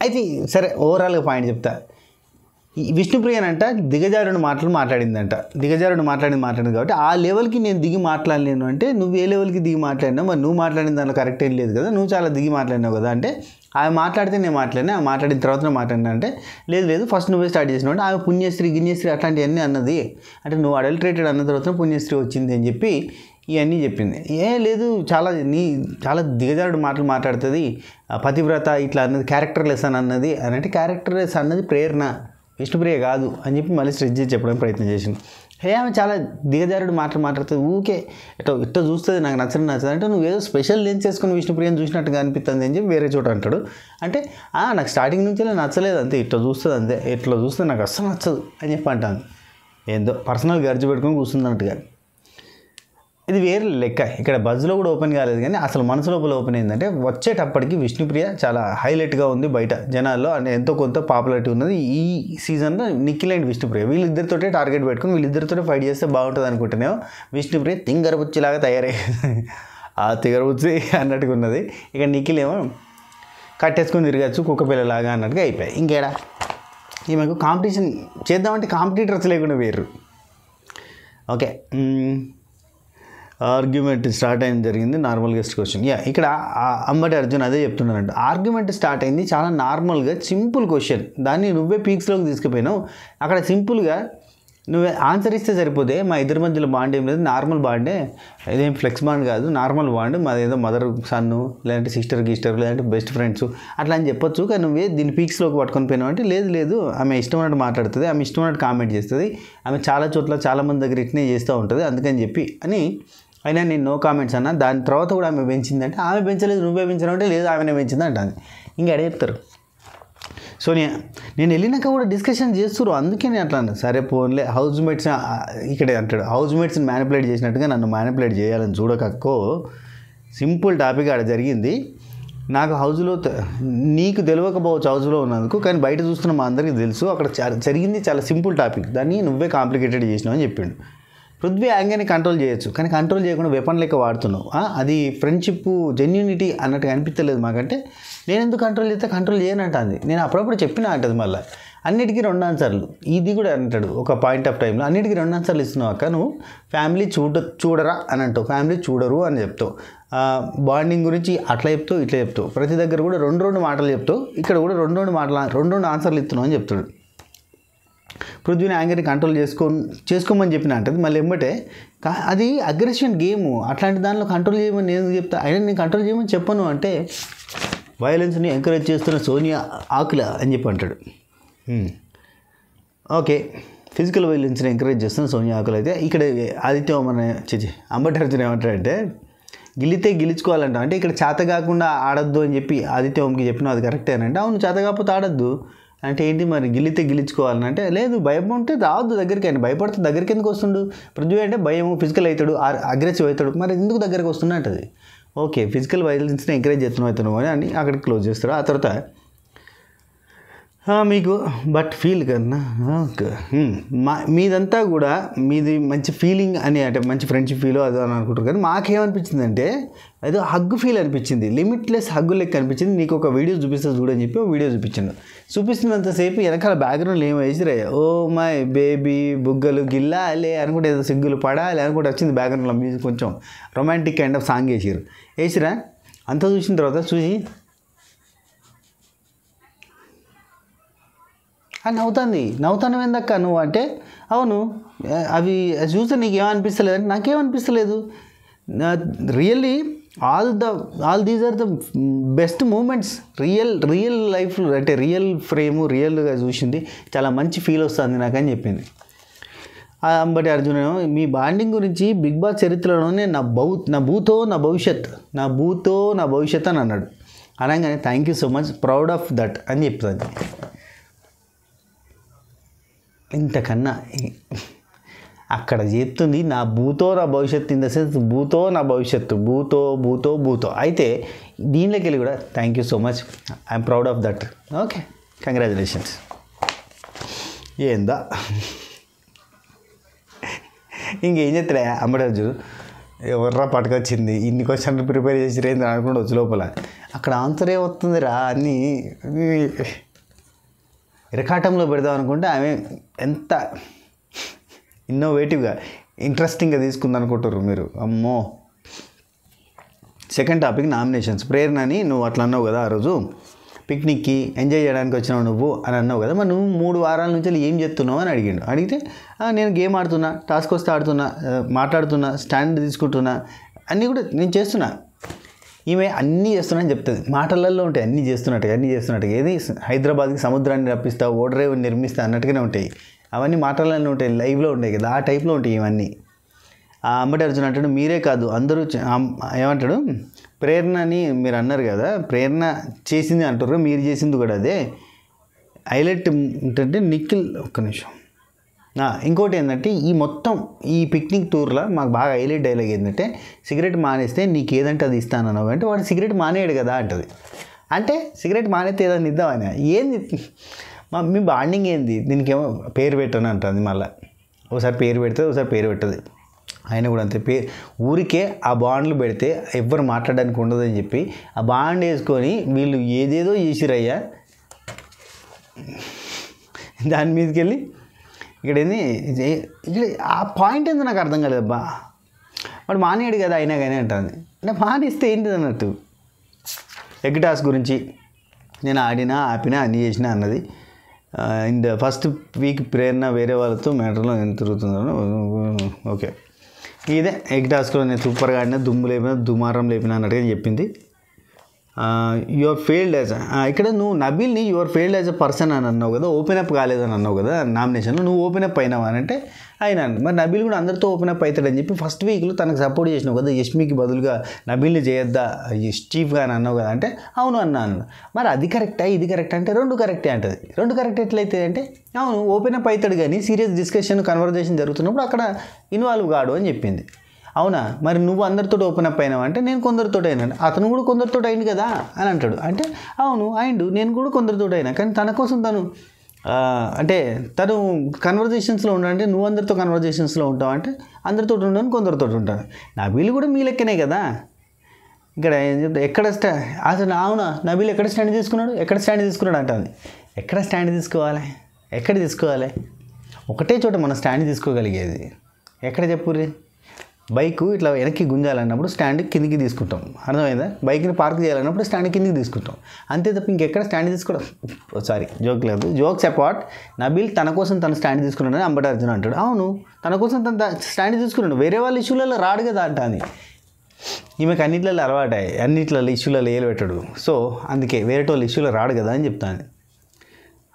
అయితే సరే ఓవరాల్గా పాయింట్ చెప్తా. విష్ణుప్రియనంట దిగజారుడు మాట్లాడిందంట, మాట్లాడింది కాబట్టి ఆ లెవెల్కి నేను దిగి మాట్లాడలేను అంటే నువ్వు ఏ లెవెల్కి దిగి మాట్లాడినావు, మరి నువ్వు మాట్లాడిన దాంట్లో కరెక్ట్ ఏం లేదు కదా, నువ్వు చాలా దిగి మాట్లాడినావు కదా. అంటే ఆమె మాట్లాడితే నేను మాట్లాడినా, మాట్లాడిన తర్వాత మాట్లాడినా అంటే లేదు ఫస్ట్ నువ్వే స్టార్ట్ చేసినావు అంటే ఆమె పుణ్యశ్రీ అట్లాంటివన్నీ అన్నది, అంటే నువ్వు అడల్ట్రేటెడ్ అన్న తర్వాత పుణ్యశ్రీ వచ్చింది అని చెప్పి ఇవన్నీ చెప్పింది. లేదు చాలా దిగజారుడు మాట్లాడుతుంది, పతివ్రత ఇట్లా అన్నది, క్యారెక్టర్ లెస్ అని అన్నది అని అంటే క్యారెక్టర్ లెస్ అన్నది ప్రేరణ, విష్ణుప్రియ కాదు అని చెప్పి మళ్ళీ స్ట్రెచ్ చేసి చెప్పడానికి ప్రయత్నం చేసింది. ఆమె చాలా దిగజారుడు మాట్లాడుతుంది, ఊకే ఇట్లా చూస్తుంది, నాకు నచ్చదు అంటే నువ్వు ఏదో స్పెషల్ లెన్స్ చేసుకుని విష్ణుప్రియని చూసినట్టుగా అనిపిస్తుంది అని చెప్పి వేరే చోట అంటాడు. అంటే నాకు స్టార్టింగ్ నుంచి నచ్చలేదు అంతే, ఇట్లా చూస్తుంది నాకు అస్సలు నచ్చదు అని చెప్పి అంటాను. ఏందో పర్సనల్ గర్జు పెట్టుకొని కూర్చుందన్నట్టుగా. ఇది వేరే లెక్క, ఇక్కడ బజ్లో కూడా ఓపెన్ కాలేదు కానీ అసలు మనసు లోపల ఓపెన్ అయిందంటే వచ్చేటప్పటికి విష్ణుప్రియ చాలా హైలైట్గా ఉంది బయట జనాల్లో, అంటే ఎంతో కొంత పాపులారిటీ ఉన్నది ఈ సీజన్లో. నిఖిల్ అండ్ విష్ణుప్రియ వీళ్ళిద్దరితోటే టార్గెట్ పెట్టుకుని వీళ్ళిద్దరితోటే ఫైట్ చేస్తే బాగుంటుంది అనుకుంటున్నావు. విష్ణుప్రియ తింగరబుచ్చిలాగా తయారయ్యేది, ఆ తిగరబుచ్చి అన్నట్టుగా ఉన్నది. ఇక నిఖిల్ ఏమో కట్టేసుకొని తిరగచ్చు కుక్క పిల్లలాగా అన్నట్టుగా అయిపోయాయి. ఇంకేడా ఈమెకు కాంపిటీషన్ చేద్దామంటే కాంపిటీటర్స్ లేకుండా వేరు. ఓకే, ఆర్గ్యుమెంట్ స్టార్ట్ అయింది జరిగింది. Normal guest question. ఇక్కడ అంబటి అర్జున్ అదే చెప్తున్నానంట. ఆర్గ్యుమెంట్ స్టార్ట్ అయింది చాలా నార్మల్గా సింపుల్ క్వశ్చన్, దాన్ని నువ్వే పీక్స్లోకి తీసుకుపోయినావు. అక్కడ సింపుల్గా నువ్వే ఆన్సర్ ఇస్తే సరిపోతే మా ఇద్దరి మధ్యలో బాండ్ ఏం లేదు, నార్మల్ బాండే, ఇదేం ఫ్లెక్స్ బాండ్ కాదు, నార్మల్ బాండ్, మాదేదో మదర్ సన్ను లేదంటే సిస్టర్ గిస్టర్ లేదంటే బెస్ట్ ఫ్రెండ్స్ అట్లా అని చెప్పొచ్చు. కానీ నువ్వే దీన్ని పీక్స్లోకి పట్టుకొని పోయినావు అంటే లేదు ఆమె ఇష్టం ఉన్నట్టు మాట్లాడుతుంది, ఆమె ఇష్టం ఉన్నట్టు కామెంట్ చేస్తుంది, ఆమె చాలా చోట్ల చాలామంది దగ్గర ఇట్నే చేస్తూ ఉంటుంది అందుకని చెప్పి అని అయినా నేను నో కామెంట్స్ అన్నా. దాని తర్వాత కూడా ఆమె పెంచిందంటే ఆమె పెంచలేదు నువ్వే పెంచినావు అంటే లేదు ఆమెనే పెంచింది అంటుంది. ఇంకా ఎడ చెప్తారు. సోనియా నేను వెళ్ళినాక కూడా డిస్కషన్ చేస్తున్నారు, అందుకే నేను అట్లా అన్నా. సరే పోన్లే, హౌస్ మేట్స్ ఇక్కడే అంటాడు, హౌస్ మేట్స్ని మ్యానిపులేట్ చేసినట్టుగా నన్ను మ్యానిపులేట్ చేయాలని చూడకక్కో. సింపుల్ టాపిక్ ఆడ జరిగింది. నాకు హౌస్లో నీకు తెలియకపోవచ్చు హౌస్లో ఉన్నందుకు, కానీ బయట చూస్తున్న మా అందరికీ తెలుసు. అక్కడ జరిగింది చాలా సింపుల్ టాపిక్, దాన్ని నువ్వే కాంప్లికేటెడ్ చేసినావు అని చెప్పిండు. పృథ్వీ యాంగర్ని కంట్రోల్ చేయొచ్చు, కానీ కంట్రోల్ చేయకుండా వెపన్ లెక్క వాడుతున్నావు. అది ఫ్రెండ్షిప్ జెన్యూనిటీ అన్నట్టుగా అనిపించలేదు మాకంటే. నేను ఎందుకు కంట్రోల్ చేస్తే కంట్రోల్ చేయనంటుంది. నేను అప్పుడప్పుడు చెప్పినా అంటది మళ్ళీ. అన్నిటికీ 2 ఆన్సర్లు, ఇది కూడా అంటాడు ఒక పాయింట్ ఆఫ్ టైంలో. అన్నిటికీ 2 ఆన్సర్లు ఇస్తున్నావు అక్క, నువ్వు ఫ్యామిలీ చూడరా అని అంటావు, ఫ్యామిలీ చూడరు అని చెప్తావు, బాండింగ్ గురించి అట్లా చెప్తావు ఇట్లా చెప్తావు, ప్రతి దగ్గర కూడా 2 మాటలు చెప్తావు, ఇక్కడ కూడా 2 ఆన్సర్లు ఇస్తున్నావు అని చెప్తాడు. పృథ్వీని యాంగర్ని కంట్రోల్ చేసుకోమని చెప్పిన అంటది. మళ్ళీ ఎంబటే అది అగ్రెషన్ గేము, అట్లాంటి దానిలో కంట్రోల్ చేయమని నేను చెప్తా, అయినా నేను కంట్రోల్ చేయమని చెప్పను అంటే వైలెన్స్ని ఎంకరేజ్ చేస్తున్న సోనియా ఆకుల అని చెప్పి అంటాడు. ఓకే, ఫిజికల్ వైలెన్స్ని ఎంకరేజ్ చేస్తున్న సోనియా ఆకుల అయితే ఇక్కడ ఆదిత్య మన అంబటి అర్జున్ ఏమంటాడంటే గిల్లితే గెలుచుకోవాలంట. అంటే ఇక్కడ చేత కాకుండా ఆడద్దు అని చెప్పి ఆదిత్య ఓంకి చెప్పిన అది కరెక్టే అని అంటే, అవును చేత కాకపోతే ఆడద్దు అంటే ఏంటి మరి గిల్లితే గెలుచుకోవాలని అంటే, లేదు భయం ఉంటే రావద్దు దగ్గరికి, ఆయన భయపడితే దగ్గరికి ఎందుకు వస్తుండు, పృథ్వీ అంటే భయం ఫిజికల్ అవుతాడు అగ్రెసివ్ అవుతాడు, మరి ఎందుకు దగ్గరకు వస్తున్నా అంటది. ఓకే, ఫిజికల్ వైలెన్స్ని ఎంకరేజ్ చేస్తున్నావు అవుతున్నావు అని అక్కడికి క్లోజ్ చేస్తారు. ఆ తర్వాత మీకు బట్ ఫీల్ కన్నా మీదంతా కూడా మీది మంచి ఫీలింగ్ అని అంటే మంచి ఫ్రెండ్షిప్ ఫీల్ అది అని అనుకుంటారు, కానీ మాకేమనిపించింది అంటే ఏదో హగ్గు ఫీల్ అనిపించింది, లిమిట్లెస్ హగ్గు లెక్క అనిపించింది. నీకు ఒక వీడియో చూపిస్తా చూడని చెప్పి ఒక వీడియో చూపించాను. చూపిస్తున్నంతసేపు వెనకాల బ్యాక్గ్రౌండ్లో ఏమో వేసిరే, ఓ మై బేబీ బుగ్గలు గిల్లాలే అనుకుంటే ఏదో సిగ్గులు పడాలి అనుకుంటే వచ్చింది బ్యాక్గ్రౌండ్లో మ్యూజిక్, కొంచెం రొమాంటిక్ కైండ్ ఆఫ్ సాంగ్ వేసిరా. అంతా చూసిన తర్వాత చూసి నవ్వుతాను ఏందక్క నువ్వు అంటే, అవును అవి చూస్తే నీకు ఏమనిపిస్తలేదు అంటే నాకేమనిపిస్తలేదు. Really all these are the best moments real life అంటే రియల్ ఫ్రేము రియల్గా చూసింది చాలా మంచి ఫీల్ వస్తుంది నాకని చెప్పింది. అంబటి అర్జున్ మీ బాండింగ్ గురించి బిగ్ బాస్ చరిత్రలోనే నా భూతో నా భవిష్యత్ అని అన్నాడు. అనగానే thank you so much, proud of that అని చెప్తుంది. ఇంతకన్నా అక్కడ చెప్తుంది నా భూతో నా భవిష్యత్తు, ఇన్ ద సెన్స్ భూతో నా భవిష్యత్తు, భూతో అయితే దీనిలోకి వెళ్ళి కూడా thank you so much, I'm proud of that. Okay, congratulations. ఏందా ఇంకేం చెప్తాడా అంబటి అర్జున్, ఎవర్రా పట్టుకొచ్చింది ఇన్ని క్వశ్చన్లు ప్రిపేర్ చేసి రేంది అనుకుంటూ వచ్చి లోపల అక్కడ ఆన్సర్ ఏమవుతుందిరా అని ఇరకాటంలో పెడదాం అనుకుంటే ఆమె ఎంత ఇన్నోవేటివ్గా ఇంట్రెస్టింగ్గా తీసుకుందనుకుంటారు మీరు. అమ్మో. Second topic nominations. ప్రేరణని నువ్వు అట్లా అన్నావు కదా ఆ రోజు పిక్నిక్కి ఎంజాయ్ చేయడానికి వచ్చినావు నువ్వు అని అన్నావు కదా, మరి నువ్వు 3 వారాల నుంచి ఏం చేస్తున్నావు అని అడిగితే నేను గేమ్ ఆడుతున్నా, టాస్క్ వస్తే ఆడుతున్నా, మాట్లాడుతున్నా, స్టాండ్ తీసుకుంటున్నా, అన్నీ కూడా నేను చేస్తున్నా. ఈమె అన్నీ చేస్తున్నాను చెప్తుంది, మాటలలో ఉంటాయి అన్నీ చేస్తున్నట్టుగా. ఏది హైదరాబాద్కి సముద్రాన్ని రప్పిస్తా, ఓడరేవు నిర్మిస్తా అన్నట్టుగానే ఉంటాయి అవన్నీ మాటలలో ఉంటాయి, లైవ్లో ఉంటాయి కదా, ఆ టైప్లో ఉంటాయి ఇవన్నీ. అంబటి అర్జున్ అంటాడు మీరే కాదు అందరూ ఏమంటాడు, ప్రేరణని మీరు అన్నారు కదా, ప్రేరణ చేసింది అంటారు, మీరు చేసింది కూడా అదే. హైలైట్ ఏంటంటే నిఖిల్, ఒక్క నిమిషం, ఇంకోటి ఏంటంటే ఈ పిక్నిక్ టూర్లో మాకు బాగా హైలైట్ డైలాగ్ ఏంటంటే, సిగరెట్ మానేస్తే నీకు ఏదంటే అది ఇస్తానన్నావు అంటే వాడు సిగరెట్ మానేయడు కదా అంటది. అంటే సిగరెట్ మానేస్తే ఏదైనా ఇద్దామని, ఏంది మీ బాండింగ్ ఏంది, దీనికి ఏమో పేరు పెట్టను అంటుంది, మళ్ళీ ఒకసారి పేరు పెడుతుంది ఒకసారి పేరు పెట్టదు. ఆయన కూడా అంతే ఊరికే ఆ బాండ్లు పెడితే ఎవ్వరు మాట్లాడడానికి ఉండదని చెప్పి ఆ బాండ్ వేసుకొని వీళ్ళు ఏదేదో చేసిరయ్యా. దాని మీదకి వెళ్ళి ఇక్కడ ఏంది ఇక్కడ ఆ పాయింట్ ఏందో నాకు అర్థం కాలేదబ్బా. వాడు మానేయాడు కదా అయినా కానీ అంటుంది. అంటే మానేస్తే ఏంటిది అన్నట్టు. ఎగ్ టాస్క్ గురించి నేను ఆపినా అన్నీ చేసినా అన్నది. అండ్ ఫస్ట్ వీక్ ప్రేరణ వేరే వాళ్ళతో మ్యాటర్లో ఎంత తిరుగుతుందో. ఓకే, ఇదే ఎగ్ టాస్క్లో నేను సూపర్గా ఆడినా, దుమ్ము లేపినా, దుమారం లేపినా అన్నట్టుగా చెప్పింది. యువర్ ఫెయిల్డ్ యాజ్ ఇక్కడ నువ్వు నబీల్ని your failed as a person అని అన్నావు కదా, ఓపెన్ అప్ కాలేదని అన్నావు కదా నామినేషన్లో. నువ్వు ఓపెన్ అప్ అయినావా అని అంటే అయినా. మరి నబీల్ కూడా అందరితో ఓపెన్ అప్ అవుతాడని చెప్పి ఫస్ట్ వీక్లో తనకు సపోర్ట్ చేసినావు కదా, యష్మికి బదులుగా నబీల్ని చేయొద్దా చీఫ్గా అని అన్నావు కదా అంటే అవును అన్నాను. మరి అది కరెక్టా ఇది కరెక్ట్ అంటే రెండు కరెక్టే అంటది. రెండు కరెక్ట్ ఎట్లయితే అంటే అవును ఓపెన్ అప్ అవుతాడు కానీ సీరియస్ డిస్కషన్ కన్వర్జేషన్ జరుగుతున్నప్పుడు అక్కడ ఇన్వాల్వ్ కాడు అని చెప్పింది. అవునా, మరి నువ్వు అందరితో ఓపెన్ అప్ అయినావు అంటే నేను కొందరితో అయినాను, అతను కూడా కొందరితో అయింది కదా అని అంటాడు. అంటే అవును అయిండు, నేను కూడా కొందరితో అయినా, కానీ తన కోసం తను అంటే తను కన్వర్జేషన్స్లో ఉండాలంటే నువ్వు అందరితో కన్వర్జేషన్స్లో ఉంటావు అంటే అందరితో ఉండను కొందరితో ఉంటాను. నబీల్ కూడా మీ లెక్కనే కదా. ఇక్కడ ఏం చెప్తా ఎక్కడ అసలు అవునా నబీల్ ఎక్కడ స్టాండ్ తీసుకున్నాడు అంటుంది. ఎక్కడ స్టాండ్ తీసుకోవాలి, ఎక్కడ తీసుకోవాలి? ఒకటే చోట మనం స్టాండ్ తీసుకోగలిగేది ఎక్కడ చెప్పుర్రి. బైక్ ఇట్లా వెనక్కి గుంజాలన్నప్పుడు స్టాండ్ కిందికి తీసుకుంటాం, అర్థమైందా? బైక్ని పార్క్ చేయాలన్నప్పుడు స్టాండ్ కిందికి తీసుకుంటాం, అంతే తప్ప ఇంకెక్కడ స్టాండ్ తీసుకోవడం. సారీ జోక్ లేదు, జోక్స్ అపార్ట్. నబీల్ తన కోసం తను స్టాండ్ తీసుకున్నాడని అంబటి అర్జున్ అంటాడు. అవును తన కోసం తను స్టాండ్ తీసుకున్నాడు, వేరే వాళ్ళ ఇష్యూలలో రాడు కదా అంటాను. ఈమెకు అన్నిట్లలో అలవాటాయి, అన్నిట్లలో ఇష్యూలలో ఏలు పెట్టాడు. సో అందుకే వేరే వాళ్ళ ఇష్యూలో రాడు కదా అని చెప్తాను.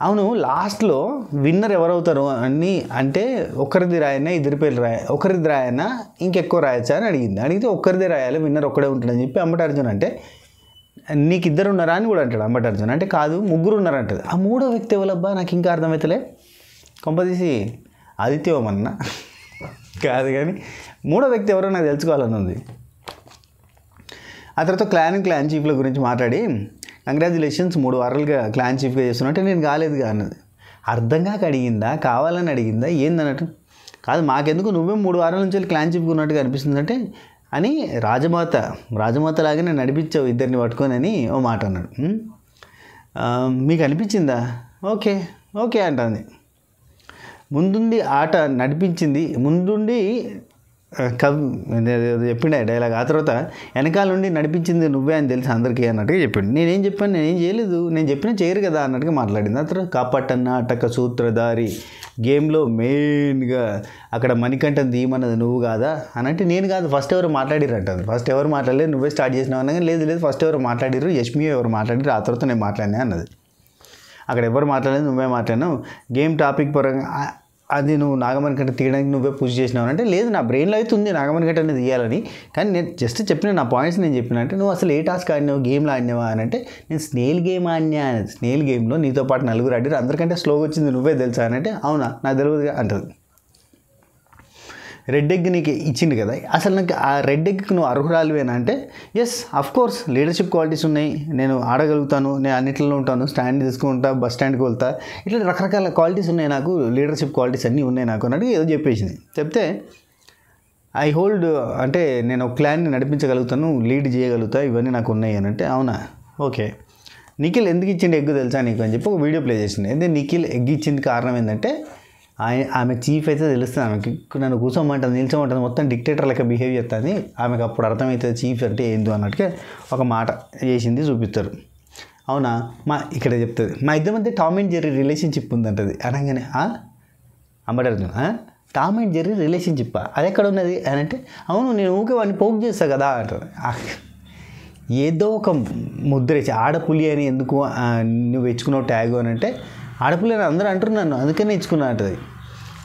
అవును లాస్ట్లో విన్నర్ ఎవరవుతారు అని అంటే ఒకరిది రాయనా ఇద్దరి పేర్లు ఒకరిది రాయనా ఇంకెక్కువ రాయచ్చా అని అడిగితే ఒక్కరిదే రాయాలి, విన్నర్ ఒక్కడే ఉంటాడని చెప్పి అంబటి అర్జున్ అంటే నీకు ఇద్దరు ఉన్నారా అని కూడా అంటాడు అంబటి అర్జున్. అంటే కాదు ముగ్గురు ఉన్నారంటది. ఆ మూడో వ్యక్తి ఎవరబ్బా నాకు ఇంకా అర్థమవుతలే. కొంపదీసి ఆదిత్యమన్నా కాదు కానీ మూడో వ్యక్తి ఎవరో నాకు తెలుసుకోవాలని ఉంది. ఆ తర్వాత క్లాన్ చీఫ్ల గురించి మాట్లాడి కంగ్రాచులేషన్స్ 3 వారాలుగా క్లాన్ చీఫ్గా చేస్తున్నా అంటే నేను కాలేదుగా అన్నది. అర్థం కాక అడిగిందా, కావాలని అడిగిందా, ఏందన్నట్టు? కాదు మాకెందుకు నువ్వే 3 వారాల నుంచి క్లాన్ చీఫ్గా ఉన్నట్టుగా అనిపిస్తుందంటే అని రాజమాత లాగా నేను నడిపించావు ఇద్దరిని పట్టుకొని అని ఓ మాట అన్నాడు. మీకు అనిపించిందా? ఓకే ఓకే అంటుంది. ముందుండి ఆట నడిపించింది, ముందుండి చెప్పిండే డైలాగ్. ఆ తర్వాత వెనకాల నుండి నడిపించింది నువ్వే అని తెలిసి అందరికీ అన్నట్టుగా చెప్పిండు. నేనేం చెప్పాను, నేనేం చేయలేదు, నేను చెప్పినా చేయరు కదా అన్నట్టుగా మాట్లాడింది. ఆ తర్వాత కాపట్టన్న అటక సూత్రధారి గేమ్లో మెయిన్గా అక్కడ మణికంఠన్ తీయమన్నది నువ్వు కాదా అని అంటే నేను కాదు, ఫస్ట్ ఎవరు మాట్లాడిరు అంటుంది. ఫస్ట్ ఎవరు మాట్లాడలేదు, నువ్వే స్టార్ట్ చేసినావు అన్నా. లేదు ఫస్ట్ ఎవరు మాట్లాడిరు, యష్మి ఎవరు మాట్లాడిరు, ఆ తర్వాత నేను మాట్లాడినా అన్నది. అక్కడ ఎవరు మాట్లాడలేదు, నువ్వే మాట్లాడినావు. గేమ్ టాపిక్ పరంగా అది నువ్వు నాగమణికంట తీయడానికి నువ్వే పుష్ చేసినావు అంటే లేదు నా బ్రెయిన్లో అయితే ఉంది నాగమణికంట అనేది తీయాలని, కానీ నేను జస్ట్ చెప్పిన నా పాయింట్స్ నేను చెప్పిన అంటే నువ్వు అసలు ఏ టాస్క్ ఆడినావు, గేమ్లో ఆడినావా అని అంటే నేను స్నేల్ గేమ్ ఆడినా. స్నేల్ గేమ్లో నీతో పాటు 4 ఆడిరు, అందరికంటే స్లోగా వచ్చింది నువ్వే తెలుసా అని అంటే అవునా నాకు తెలియదుగా అంటుంది. రెడ్ ఎగ్ నీకు ఇచ్చింది కదా, అసలు నాకు ఆ రెడ్ ఎగ్కి నువ్వు అర్హురాలివేనా అంటే yes of course leadership qualities ఉన్నాయి, నేను ఆడగలుగుతాను, నేను అన్నింటిలో ఉంటాను, స్టాండ్ తీసుకుంటా, బస్ స్టాండ్కి వెళ్తా, ఇట్లా రకరకాల క్వాలిటీస్ ఉన్నాయి నాకు, లీడర్షిప్ క్వాలిటీస్ అన్నీ ఉన్నాయి నాకు అన్నట్టు ఏదో చెప్పేసింది. చెప్తే ఐ హోల్డ్ అంటే నేను ఒక క్లాన్ని నడిపించగలుగుతాను, లీడ్ చేయగలుగుతా, ఇవన్నీ నాకు ఉన్నాయి అని అంటే అవునా ఓకే. నిఖిల్ ఎందుకు ఇచ్చిండు ఎగ్ తెలుసా నీకు అని చెప్పి ఒక వీడియో ప్లే చేసింది. అయితే నిఖిల్ ఎగ్ ఇచ్చింది కారణం ఏంటంటే ఆమె చీఫ్ అయితే తెలుస్తుంది, ఆమెకి నన్ను కూర్చోమంటుంది నిల్చోమంటుంది, మొత్తం డిక్టేటర్ లెక్క బిహేవ్ చేస్తుంది, ఆమెకు అప్పుడు అర్థమవుతుంది చీఫ్ అంటే ఏందో అన్నట్టుగా ఒక మాట చేసింది చూపిస్తారు. అవునా ఇక్కడ చెప్తుంది మా ఇద్దరి మధ్య టామ్ అండ్ జెర్రీ రిలేషన్షిప్ ఉందంటది అనగానే Ambati Arjun Tom and Jerry relationship అది ఎక్కడ ఉన్నది అని అంటే అవును నేను ఊకే వాడిని పోక్ చేస్తా కదా అంటారు. ఏదో ఒక ముద్ర వేసి ఆడపులి అని ఎందుకు నువ్వు ఇచ్చుకున్నావు ట్యాగ్ అని అంటే ఆడపులి అని అందరూ అంటున్నాను అందుకనే ఇచ్చుకున్నా అంటది.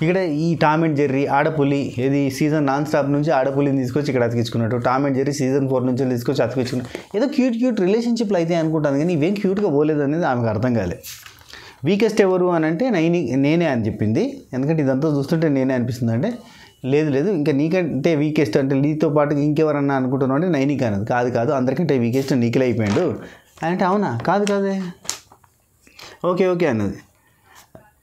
ఇక్కడ ఈ టామ్ అండ్ జెర్రీ ఆడపులి ఏది సీజన్ నాన్ స్టాప్ నుంచి ఆడపులిని తీసుకొచ్చి ఇక్కడ అతికించుకున్నట్టు, టామ్ అండ్ జెర్రీ సీజన్ 4 నుంచి తీసుకొచ్చి అతికించుకున్నట్టు ఏదో క్యూట్ రిలేషన్షిప్లు అయితే అనుకుంటాను, కానీ ఇవేం క్యూట్గా పోలేదు అనేది ఆమెకు అర్థం కాలే. వీకెస్ట్ ఎవరు అని అంటే నేనే అని చెప్పింది, ఎందుకంటే ఇదంతా చూస్తుంటే నేనే అనిపిస్తుంది అంటే లేదు ఇంకా నీకంటే వీకెస్ట్ అంటే నీతో పాటు ఇంకెవరన్నా అనుకుంటున్నావు అంటే నైనిక అన్నది. కాదు అందరికంటే వీకెస్ట్ నీకిలే అయిపోయాడు అంటే అవునా కాదే ఓకే అన్నది.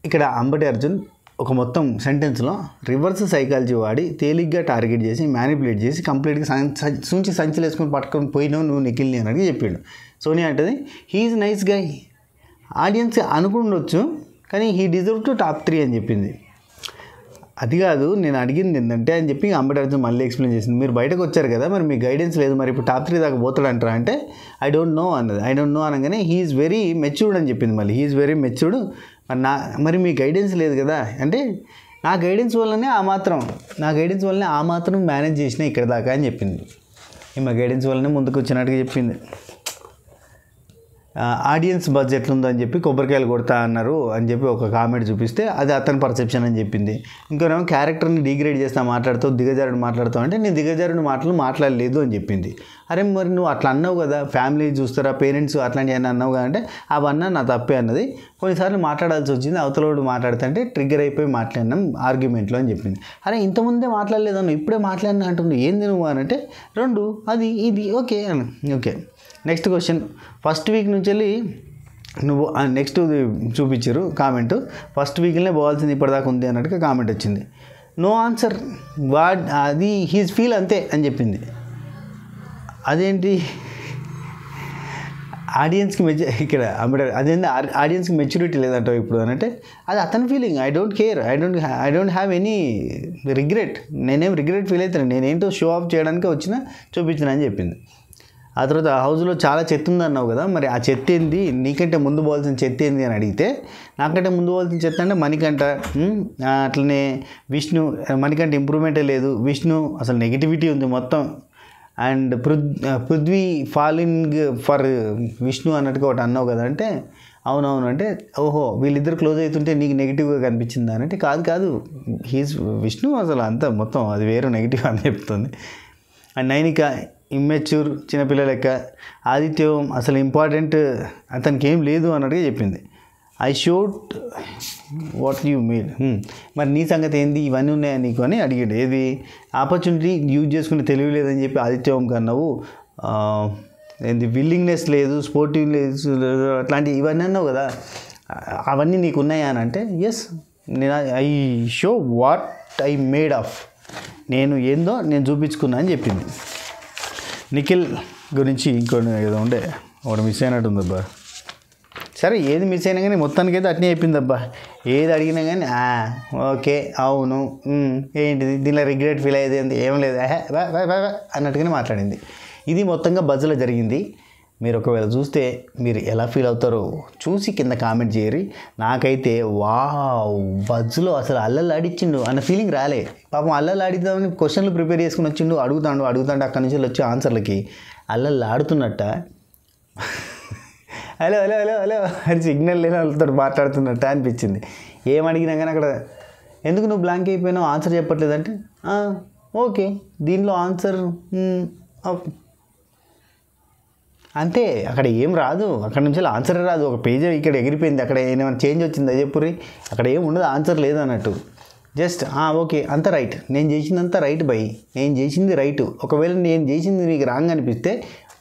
ఇక్కడ అంబటి అర్జున్ ఒక మొత్తం సెంటెన్స్లో రివర్స్ సైకాలజీ వాడి తేలిగ్గా టార్గెట్ చేసి మ్యానిపులేట్ చేసి కంప్లీట్గా సంచులు వేసుకొని పట్టుకొని పోయినావు నువ్వు నిఖిల్ని అని అడిగి చెప్పిండు. సోనియా అంటది హీఈస్ నైస్ గై, ఆడియన్స్ అనుకుండొచ్చు కానీ హీ డిజర్వ్ టు టాప్ 3 అని చెప్పింది. అది కాదు నేను అడిగింది ఏంటంటే అని చెప్పి అంబేద్కర్ మళ్ళీ ఎక్స్ప్లెయిన్ చేసింది. మీరు బయటకు వచ్చారు కదా, మరి మీ గైడెన్స్ లేదు, మరి ఇప్పుడు టాప్ 3 దాకా పోతాడంటారా అంటే ఐ డోంట్ నో అన్నది. ఐ డోంట్ నో అనగానే హీఈస్ వెరీ మెచ్యూర్డ్ అని చెప్పింది. మళ్ళీ హీఈస్ వెరీ మెచ్యూర్డ్, మరి మీ గైడెన్స్ లేదు కదా అంటే నా గైడెన్స్ వల్లనే ఆ మాత్రం మేనేజ్ చేసిన ఇక్కడ దాకా అని చెప్పింది. మా గైడెన్స్ వల్లనే ముందుకు వచ్చినట్టుగా చెప్పింది. ఆడియన్స్ బడ్జెట్ ఉందని చెప్పి కొబ్బరికాయలు కొడతా అన్నారు అని చెప్పి ఒక కామెంట్ చూపిస్తే అది అతని పర్సెప్షన్ అని చెప్పింది. ఇంకోనేమో క్యారెక్టర్ని డిగ్రేడ్ చేస్తా మాట్లాడుతావు, దిగజారుడు మాట్లాడుతావు అంటే నేను దిగజారుడు మాట్లాడలేదు అని చెప్పింది. అరే మరి నువ్వు అట్లా అన్నావు కదా, ఫ్యామిలీ చూస్తారా, పేరెంట్స్ అట్లాంటివి అని అన్నావు కదా అంటే అవన్నా నా తప్పే అన్నది. కొన్నిసార్లు మాట్లాడాల్సి వచ్చింది, అవతలోడు మాట్లాడుతుంటే ట్రిగ్గర్ అయిపోయి మాట్లాడినాం ఆర్గ్యుమెంట్లో అని చెప్పింది. అరే ఇంతకుముందే మాట్లాడలేదన్నా ఇప్పుడే మాట్లాడినా అంటుంది, ఏంది నువ్వు అని అంటే 2 అది ఇది ఓకే అని. Okay next question, first week నుంచి వెళ్ళి నువ్వు నెక్స్ట్ చూపించారు కామెంట్, ఫస్ట్ వీక్లోనే పోవాల్సింది ఇప్పటిదాకా ఉంది అన్నట్టుగా కామెంట్ వచ్చింది. నో ఆన్సర్ అది హీస్ ఫీల్ అంతే అని చెప్పింది. అదేంటి ఆడియన్స్కి ఇక్కడ అదేంటి ఆడియన్స్కి మెచ్యూరిటీ లేదంటావు ఇప్పుడు అని అంటే అది అతని feeling. I don't care, I don't have any regret, నేనేం రిగ్రెట్ ఫీల్ అవుతాను, నేనేంటో షో ఆఫ్ చేయడానికి చూపించిన అని చెప్పింది. ఆ తర్వాత హౌస్లో చాలా చెత్త ఉందన్నావు కదా, మరి ఆ చెత్త ఏంది, నీకంటే ముందు పోవాల్సిన చెత్త ఏంది అని అడిగితే నాకంటే ముందు పోవాల్సిన చెత్త అంటే మణికంఠ, అట్లనే విష్ణు, మణికంఠ ఇంప్రూవ్మెంటే లేదు, విష్ణు అసలు నెగిటివిటీ ఉంది మొత్తం, and Prithvi falling for Vishnu అన్నట్టుగా ఒకటి అన్నావు కదా అంటే అవునవును అంటే ఓహో వీళ్ళిద్దరు క్లోజ్ అవుతుంటే నీకు నెగిటివ్గా కనిపించిందా అంటే కాదు హీస్ విష్ణు అసలు అంతా మొత్తం అది వేరే నెగిటివ్ అని చెప్తుంది. అండ్ నైనిక ఇమ్మెచ్యూర్ చిన్నపిల్ల లెక్క, ఆదిత్యం అసలు ఇంపార్టెంట్ అతనికి ఏం లేదు అన్నట్టుగా చెప్పింది. I showed what you made, మరి నీ సంగతి ఏంది ఇవన్నీ ఉన్నాయా నీకు అని అడిగాడు. ఏది ఆపర్చునిటీ యూజ్ చేసుకుని తెలివి లేదని చెప్పి ఆదిత్యం కన్నావు, ఏంది విల్లింగ్నెస్ లేదు, స్పోర్టివ్ లేదు, అట్లాంటివి ఇవన్నీ అన్నావు కదా, అవన్నీ నీకు ఉన్నాయా అని అంటే ఎస్ నేను I show what I made of, నేను ఏందో నేను చూపించుకున్నా అని చెప్పింది. నిఖిల్ గురించి ఇంకొన్ని ఏదో ఉండే ఒకటి మిస్ అయినట్టుంది అబ్బా. సరే ఏది మిస్ అయినా కానీ మొత్తానికైతే అట్నే చెప్పింది అబ్బా. ఏది అడిగినా కానీ ఓకే అవును ఏంటిది దీనిలో రిగ్రెట్ ఫీల్ అయ్యేది ఏం లేదు అన్నట్టుగానే మాట్లాడింది. ఇది మొత్తంగా బజ్లో జరిగింది. మీరు ఒకవేళ చూస్తే మీరు ఎలా ఫీల్ అవుతారో చూసి కింద కామెంట్ చేయరి. నాకైతే బజ్లో అసలు అల్లలాడిచ్చిండు అన్న ఫీలింగ్ రాలే. పాపం అల్లలాడిద్దామని క్వశ్చన్లు ప్రిపేర్ చేసుకుని వచ్చిండు, అడుగుతాడు అక్కడి నుంచి వచ్చే ఆన్సర్లకి అల్లలాడుతున్నట్ట, హలో హలో హలో హలో అని సిగ్నల్ లేని వాళ్ళతో మాట్లాడుతున్నట్ట అనిపించింది. ఏమడిగినా కానీ అక్కడ ఎందుకు నువ్వు బ్లాంక్ అయిపోయినావు ఆన్సర్ చెప్పట్లేదంటే ఓకే దీనిలో ఆన్సర్ అంతే, అక్కడ ఏం రాదు, అక్కడ నుంచి ఆన్సర్ రాదు, ఒక పేజ్ ఇక్కడ ఎగిరిపోయింది, అక్కడ ఏమైనా చేంజ్ వచ్చింది అది చెప్పుర్రి, అక్కడ ఏం ఉండదు, ఆన్సర్ లేదు అన్నట్టు. జస్ట్ ఓకే అంత రైట్, నేను చేసిందంతా రైట్ బై, నేను చేసింది రైట్. ఒకవేళ నేను చేసింది నీకు రాంగ్ అనిపిస్తే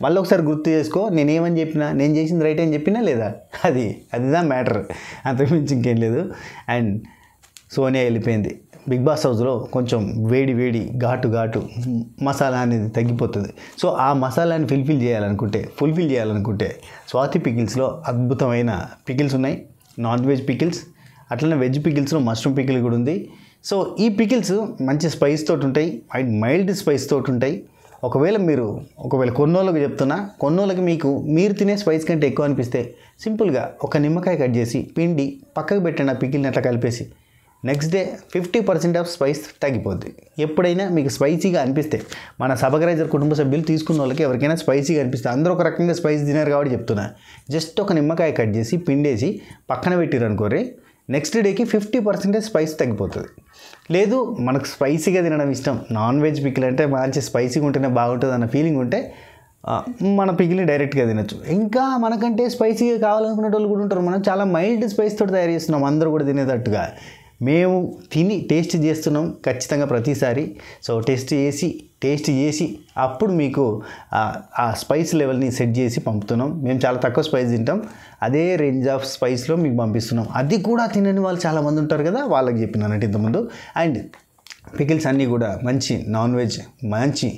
మళ్ళీ ఒకసారి గుర్తు చేసుకో, నేనేమని చెప్పినా, నేను చేసింది రైట్ అని చెప్పినా లేదా, అదిదా మ్యాటర్, అంతకుమించి ఇంకేం లేదు. అండ్ సోనియా వెళ్ళిపోయింది. బిగ్ బాస్ హౌస్లో కొంచెం వేడి ఘాటు మసాలా అనేది తగ్గిపోతుంది. సో ఆ మసాలాని ఫుల్ఫిల్ చేయాలనుకుంటే స్వాతి పికిల్స్లో అద్భుతమైన పికిల్స్ ఉన్నాయి, నాన్ వెజ్ పికిల్స్, అట్లనే వెజ్ పికిల్స్లో మష్రూమ్ పికిల్ కూడా ఉంది. సో ఈ పికిల్స్ మంచి స్పైస్ తోటి ఉంటాయి, మైల్డ్ స్పైస్ తోటి ఉంటాయి. ఒకవేళ కొన్నోళ్ళకి చెప్తున్నా, కొన్నోళ్ళకి మీరు తినే స్పైస్ కంటే ఎక్కువ అనిపిస్తే సింపుల్గా ఒక నిమ్మకాయ కట్ చేసి పిండి పక్కకు పెట్టండి, ఆ పికిల్ని అట్లా కలిపేసి నెక్స్ట్ డే 50% ఆఫ్ స్పైస్ తగ్గిపోద్ది. ఎప్పుడైనా మీకు స్పైసీగా అనిపిస్తే, మన సబగ్రైజర్ కుటుంబ సభ్యులు తీసుకున్న వాళ్ళకి ఎవరికైనా స్పైసీగా అనిపిస్తే, అందరూ ఒక రకంగా స్పైస్ తినారు కాబట్టి చెప్తున్నా, జస్ట్ ఒక నిమ్మకాయ కట్ చేసి పిండేసి పక్కన పెట్టిరనుకోరి, నెక్స్ట్ డేకి 50% స్పైస్ తగ్గిపోతుంది. లేదు మనకు స్పైసీగా తినడం ఇష్టం, నాన్ వెజ్ పికిల్ అంటే మంచి స్పైసీగా ఉంటేనే బాగుంటుంది అన్న ఫీలింగ్ ఉంటే మన పికిల్ని డైరెక్ట్గా తినచ్చు. ఇంకా మనకంటే స్పైసీగా కావాలనుకునే వాళ్ళు కూడా ఉంటారు. మనం చాలా మైల్డ్ స్పైస్ తోటి తయారు చేస్తున్నాం, అందరూ కూడా తినేటట్టుగా. మేము తిని టేస్ట్ చేస్తున్నాం ఖచ్చితంగా ప్రతిసారి. సో టేస్ట్ చేసి టేస్ట్ చేసి అప్పుడు మీకు ఆ స్పైస్ లెవెల్ని సెట్ చేసి పంపుతున్నాం. మేము చాలా తక్కువ స్పైస్ తింటాం, అదే రేంజ్ ఆఫ్ స్పైస్లో మీకు పంపిస్తున్నాం. అది కూడా తినని వాళ్ళు చాలామంది ఉంటారు కదా, వాళ్ళకి చెప్పినానంటే ఇంతకుముందు. అండ్ పికిల్స్ అన్నీ కూడా మంచి నాన్ వెజ్, మంచి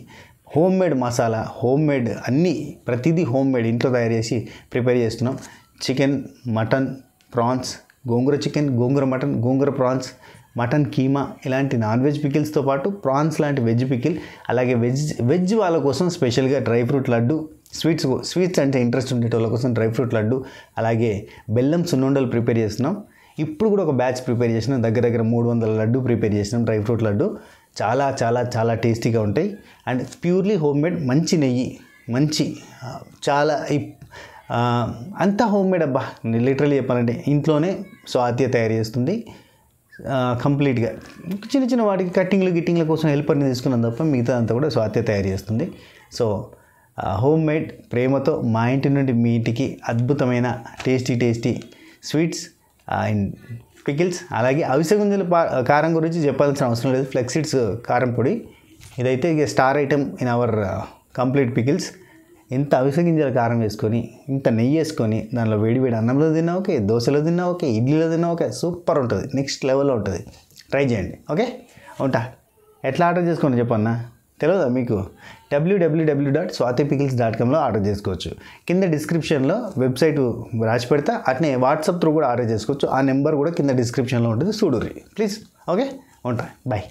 home made masala, home made అన్నీ, ప్రతిదీ హోమ్ మేడ్ ఇంట్లో తయారు చేసి ప్రిపేర్ చేస్తున్నాం. చికెన్, మటన్, ప్రాన్స్, గోంగూర చికెన్, గోంగూర మటన్, గోంగూర ప్రాన్స్, మటన్ కీమా ఇలాంటి నాన్ వెజ్ పికిల్స్తో పాటు ప్రాన్స్ లాంటి వెజ్ పికిల్, అలాగే వెజ్ వాళ్ళ కోసం స్పెషల్గా డ్రై ఫ్రూట్ లడ్డు, స్వీట్స్ అంటే ఇంట్రెస్ట్ ఉండే వాళ్ళ కోసం డ్రై ఫ్రూట్ లడ్డు, అలాగే బెల్లం సున్నుండలు ప్రిపేర్ చేస్తున్నాం. ఇప్పుడు కూడా ఒక బ్యాచ్ ప్రిపేర్ చేసినాం, దగ్గర 300 లడ్డు ప్రిపేర్ చేసినాం, డ్రై ఫ్రూట్ లడ్డు. చాలా చాలా చాలా టేస్టీగా ఉంటాయి. అండ్ ప్యూర్లీ హోమ్ మేడ్, మంచి నెయ్యి, మంచి చాలా అంతా హోమ్ మేడ్ అబ్బా. లిటరల్లీ చెప్పాలంటే ఇంట్లోనే స్వాతి తయారు చేస్తుంది కంప్లీట్గా. చిన్న చిన్న వాటికి గిట్టింగ్ల కోసం హెల్పర్ని తీసుకున్నాం తప్ప మిగతా అంతా కూడా స్వాతి తయారు చేస్తుంది. సో హోమ్ మేడ్, ప్రేమతో మా ఇంటి నుండి మీ ఇంటికి అద్భుతమైన టేస్టీ స్వీట్స్ అండ్ పికిల్స్. అలాగే అవిసె గింజల కారం గురించి చెప్పాల్సిన అవసరం లేదు. ఫ్లెక్సీడ్స్ కారం పొడి, ఇదైతే ఇక star item in our complete pickles. ఇంత అవిసె గింజల కారం వేసుకొని, ఇంత నెయ్యి వేసుకొని, దానిలో వేడి అన్నంలో తిన్నా ఓకే, దోశలో తిన్నా ఓకే, ఇడ్లీలో తిన్నా ఓకే, సూపర్ ఉంటుంది, నెక్స్ట్ లెవెల్లో ఉంటుంది. ట్రై చేయండి. ఓకే, ఉంటా. ఎట్లా ఆర్డర్ చేసుకోండి చెప్పన్నా, తెలియదా మీకు? www.swatipikils.comలో ఆర్డర్ చేసుకోవచ్చు. కింద డిస్క్రిప్షన్లో వెబ్సైట్ రాసి పెడతా, అట్నే వాట్సాప్ త్రూ కూడా ఆర్డర్ చేసుకోవచ్చు. ఆ నెంబర్ కూడా కింద డిస్క్రిప్షన్లో ఉంటుంది, చూడుర్రి ప్లీజ్. ఓకే, ఉంటా, బాయ్.